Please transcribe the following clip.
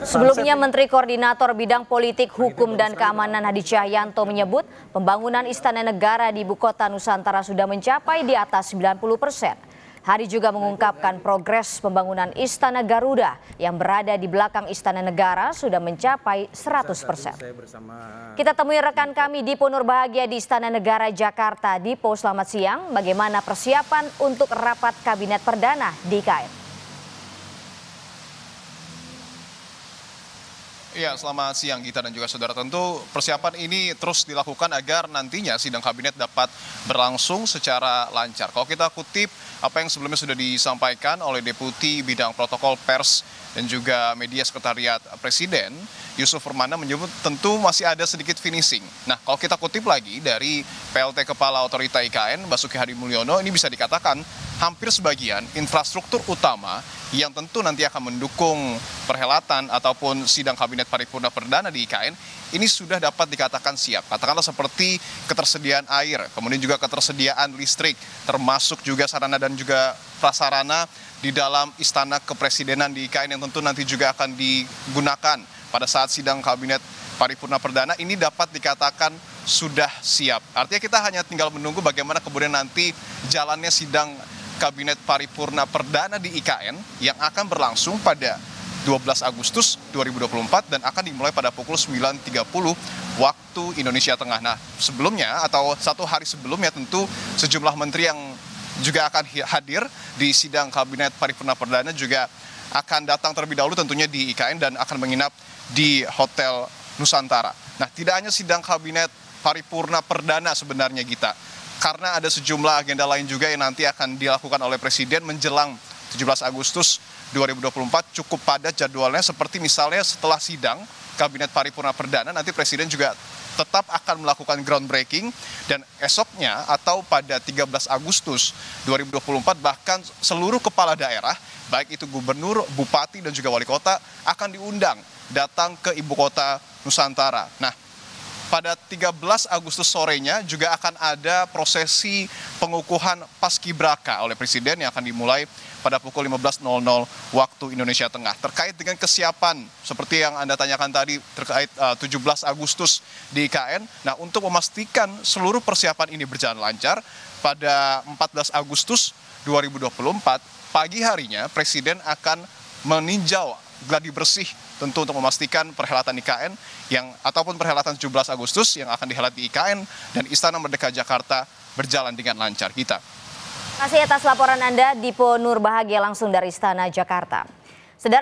Sebelumnya, Menteri Koordinator Bidang Politik, Hukum, dan Keamanan Hadi Cahyanto menyebut pembangunan Istana Negara di Ibu Kota Nusantara sudah mencapai di atas 90%. Hadi juga mengungkapkan progres pembangunan Istana Garuda yang berada di belakang Istana Negara sudah mencapai 100%. Kita temui rekan kami Dipo Nurbahagia di Istana Negara Jakarta. Dipo, selamat siang. Bagaimana persiapan untuk rapat Kabinet Perdana di IKN? Ya, selamat siang Gita dan juga saudara. Tentu persiapan ini terus dilakukan agar nantinya sidang kabinet dapat berlangsung secara lancar. Kalau kita kutip apa yang sebelumnya sudah disampaikan oleh Deputi Bidang Protokol Pers dan juga Media Sekretariat Presiden, Yusuf Permana menyebut tentu masih ada sedikit finishing. Nah, kalau kita kutip lagi dari PLT Kepala Otorita IKN, Basuki Hadi Mulyono, ini bisa dikatakan hampir sebagian infrastruktur utama yang tentu nanti akan mendukung perhelatan ataupun sidang kabinet paripurna perdana di IKN ini sudah dapat dikatakan siap. Katakanlah seperti ketersediaan air, kemudian juga ketersediaan listrik, termasuk juga sarana dan juga prasarana di dalam istana kepresidenan di IKN yang tentu nanti juga akan digunakan pada saat sidang kabinet paripurna perdana ini dapat dikatakan sudah siap. Artinya kita hanya tinggal menunggu bagaimana kemudian nanti jalannya sidang Kabinet Paripurna Perdana di IKN yang akan berlangsung pada 12 Agustus 2024 dan akan dimulai pada pukul 9.30 waktu Indonesia Tengah. Nah, sebelumnya atau satu hari sebelumnya tentu sejumlah menteri yang juga akan hadir di sidang Kabinet Paripurna Perdana juga akan datang terlebih dahulu tentunya di IKN dan akan menginap di Hotel Nusantara. Nah, tidak hanya sidang Kabinet Paripurna Perdana sebenarnya, Gita, karena ada sejumlah agenda lain juga yang nanti akan dilakukan oleh Presiden menjelang 17 Agustus 2024 cukup padat jadwalnya, seperti misalnya setelah sidang Kabinet Paripurna Perdana nanti Presiden juga tetap akan melakukan groundbreaking dan esoknya atau pada 13 Agustus 2024 bahkan seluruh kepala daerah baik itu gubernur, bupati dan juga wali kota akan diundang datang ke Ibu Kota Nusantara. Nah, pada 13 Agustus sorenya juga akan ada prosesi pengukuhan Paskibraka oleh Presiden yang akan dimulai pada pukul 15.00 waktu Indonesia Tengah. Terkait dengan kesiapan seperti yang Anda tanyakan tadi terkait 17 Agustus di IKN, nah untuk memastikan seluruh persiapan ini berjalan lancar, pada 14 Agustus 2024 pagi harinya Presiden akan meninjau gladi bersih tentu untuk memastikan perhelatan IKN ataupun perhelatan 17 Agustus yang akan dihelat di IKN dan Istana Merdeka Jakarta berjalan dengan lancar. Kita. Terima kasih atas laporan Anda, Dipo Nurbahagia langsung dari Istana Jakarta.